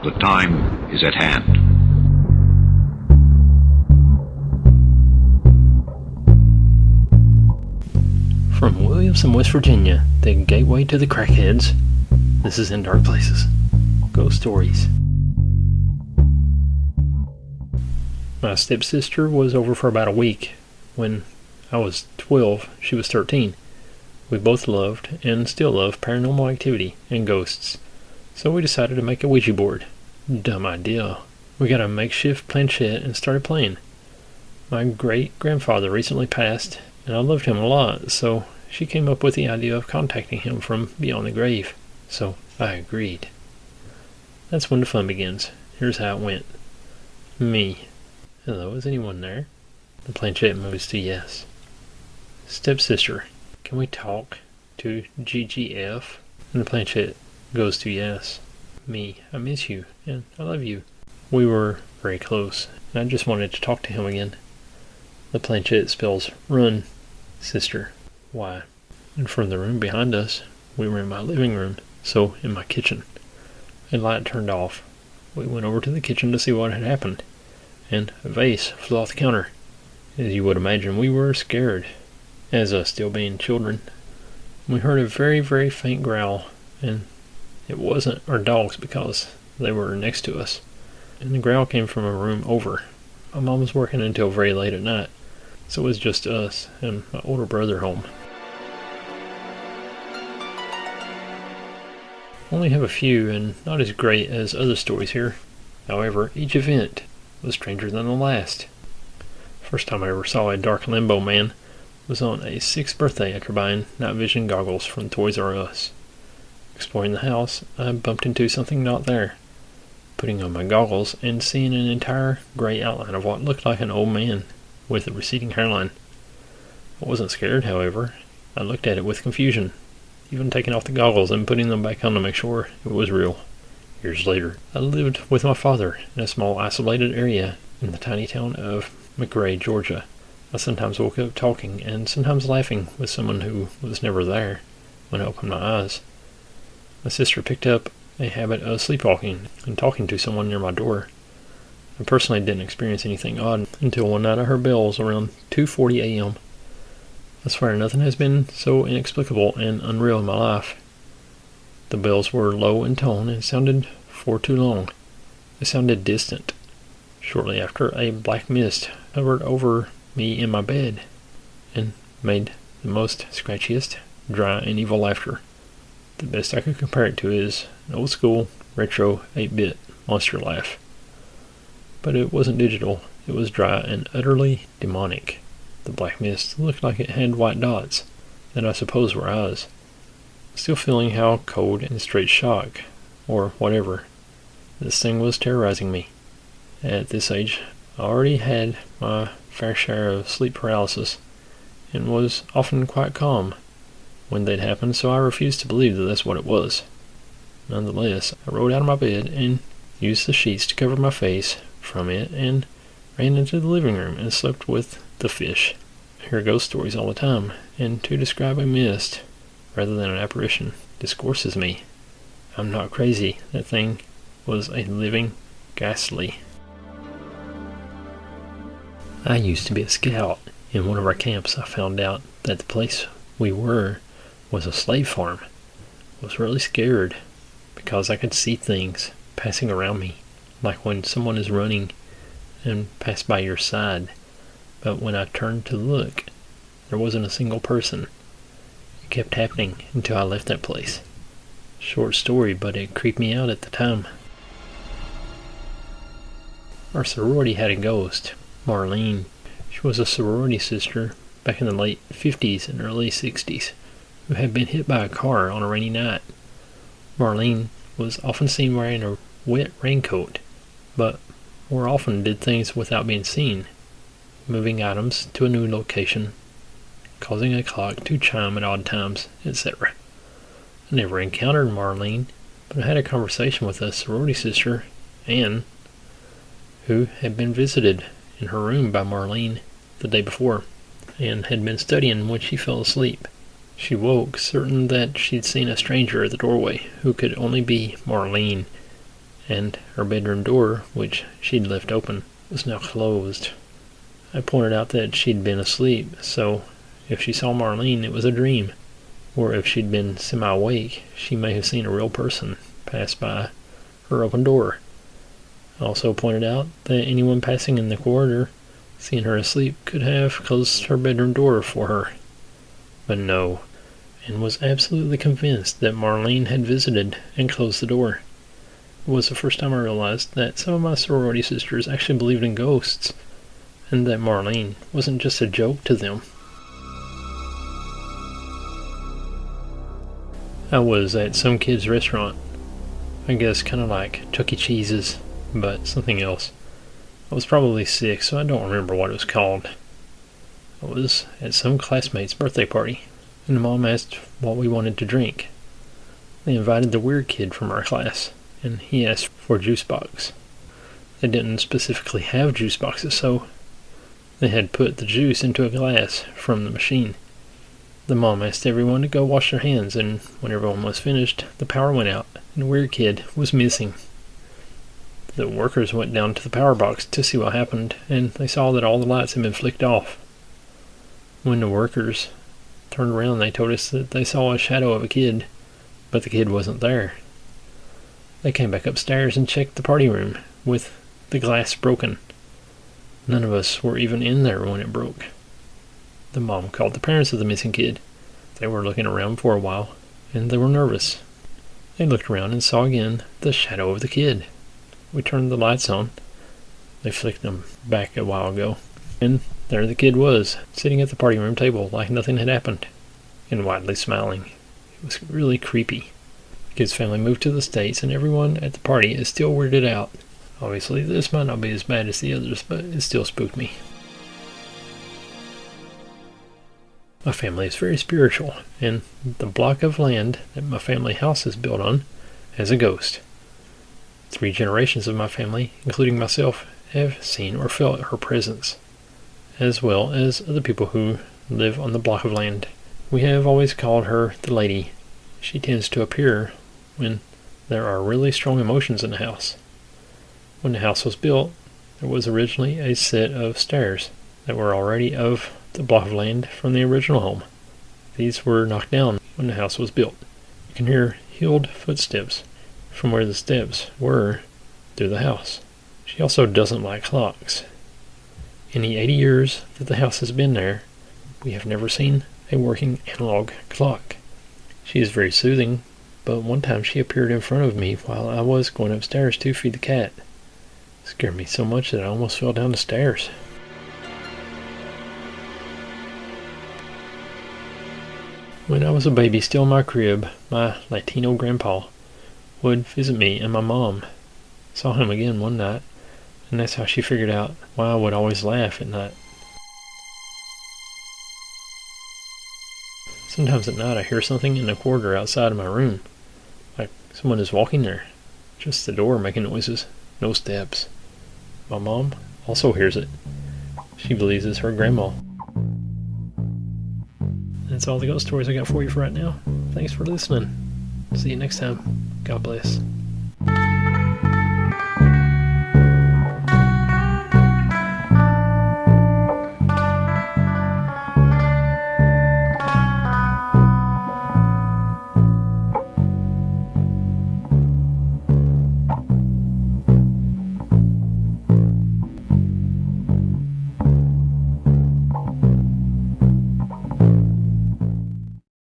The time is at hand. From Williamson, West Virginia, the gateway to the crackheads, this is In Dark Places. Ghost Stories. My stepsister was over for about a week. When I was 12, she was 13. We both loved, and still love, paranormal activity and ghosts. So we decided to make a Ouija board. Dumb idea. We got a makeshift planchette and started playing. My great-grandfather recently passed, and I loved him a lot, so she came up with the idea of contacting him from beyond the grave. So I agreed. That's when the fun begins. Here's how it went. Me. Hello, is anyone there? The planchette moves to yes. Stepsister. Can we talk to GGF? And the planchette goes to yes. Me. I miss you, and I love you. We were very close, and I just wanted to talk to him again. The planchette spells run. Sister. Why? And from the room behind us, we were in my living room, so in my kitchen. A light turned off. We went over to the kitchen to see what had happened, and a vase flew off the counter. As you would imagine, we were scared, as us still being children. We heard a very, very faint growl, and it wasn't our dogs because they were next to us. And the growl came from a room over. My mom was working until very late at night, so it was just us and my older brother home. Only have a few, and not as great as other stories here. However, each event was stranger than the last. First time I ever saw a dark limbo man was on a 6th birthday after buying night vision goggles from Toys R Us. Exploring the house, I bumped into something not there. Putting on my goggles and seeing an entire gray outline of what looked like an old man with a receding hairline. I wasn't scared, however. I looked at it with confusion, even taking off the goggles and putting them back on to make sure it was real. Years later, I lived with my father in a small isolated area in the tiny town of McRae, Georgia. I sometimes woke up talking and sometimes laughing with someone who was never there when I opened my eyes. My sister picked up a habit of sleepwalking and talking to someone near my door. I personally didn't experience anything odd until one night I heard bells around 2:40 a.m. I swear nothing has been so inexplicable and unreal in my life. The bells were low in tone and sounded for too long. They sounded distant. Shortly after, a black mist hovered over me in my bed and made the most scratchiest, dry, and evil laughter. The best I could compare it to is an old school, retro, 8-bit monster laugh. But it wasn't digital. It was dry and utterly demonic. The black mist looked like it had white dots that I suppose were eyes. Still feeling how cold and straight shock, or whatever, this thing was terrorizing me. At this age, I already had my fair share of sleep paralysis, and was often quite calm when they'd happen, so I refused to believe that that's what it was. Nonetheless, I rolled out of my bed and used the sheets to cover my face from it and ran into the living room and slept with the fish. I hear ghost stories all the time, and to describe a mist rather than an apparition discourses me. I'm not crazy. That thing was a living, ghastly. I used to be a scout. In one of our camps, I found out that the place we were was a slave farm. I was really scared because I could see things passing around me, like when someone is running and pass by your side. But when I turned to look, there wasn't a single person. It kept happening until I left that place. Short story, but it creeped me out at the time. Our sorority had a ghost, Marlene. She was a sorority sister back in the late 50s and early 60s who had been hit by a car on a rainy night. Marlene was often seen wearing a wet raincoat, but more often did things without being seen, moving items to a new location, causing a clock to chime at odd times, etc. I never encountered Marlene, but I had a conversation with a sorority sister, Anne, who had been visited in her room by Marlene the day before, and had been studying when she fell asleep. She woke certain that she'd seen a stranger at the doorway who could only be Marlene, and her bedroom door, which she'd left open, was now closed. I pointed out that she'd been asleep, so if she saw Marlene, it was a dream, or if she'd been semi-awake, she may have seen a real person pass by her open door. I also pointed out that anyone passing in the corridor, seeing her asleep, could have closed her bedroom door for her. But no, and was absolutely convinced that Marlene had visited and closed the door. It was the first time I realized that some of my sorority sisters actually believed in ghosts, and that Marlene wasn't just a joke to them. I was at some kid's restaurant. I guess kind of like Chuck E. Cheese's, but something else. I was probably 6, so I don't remember what it was called. I was at some classmate's birthday party, and the mom asked what we wanted to drink. They invited the weird kid from our class, and he asked for a juice box. They didn't specifically have juice boxes, so they had put the juice into a glass from the machine. The mom asked everyone to go wash their hands, and when everyone was finished, the power went out, and the weird kid was missing. The workers went down to the power box to see what happened, and they saw that all the lights had been flicked off. When the workers turned around, they told us that they saw a shadow of a kid, but the kid wasn't there. They came back upstairs and checked the party room, with the glass broken. None of us were even in there when it broke. The mom called the parents of the missing kid. They were looking around for a while, and they were nervous. They looked around and saw again the shadow of the kid. We turned the lights on. They flicked them back a while ago, and there the kid was, sitting at the party room table like nothing had happened, and widely smiling. It was really creepy. The kid's family moved to the States, and everyone at the party is still weirded out. Obviously, this might not be as bad as the others, but it still spooked me. My family is very spiritual, and the block of land that my family house is built on has a ghost. 3 generations of my family, including myself, have seen or felt her presence, as well as other people who live on the block of land. We have always called her the lady. She tends to appear when there are really strong emotions in the house. When the house was built, there was originally a set of stairs that were already of the block of land from the original home. These were knocked down when the house was built. You can hear heeled footsteps from where the steps were through the house. She also doesn't like clocks. In the 80 years that the house has been there, we have never seen a working analog clock. She is very soothing, but one time she appeared in front of me while I was going upstairs to feed the cat. It scared me so much that I almost fell down the stairs. When I was a baby still in my crib, my Latino grandpa would visit me and my mom. Saw him again one night, and that's how she figured out why I would always laugh at night. Sometimes at night I hear something in the corridor outside of my room, like someone is walking there. Just the door making noises, no steps. My mom also hears it. She believes it's her grandma. That's all the ghost stories I got for you for right now. Thanks for listening. See you next time. God bless.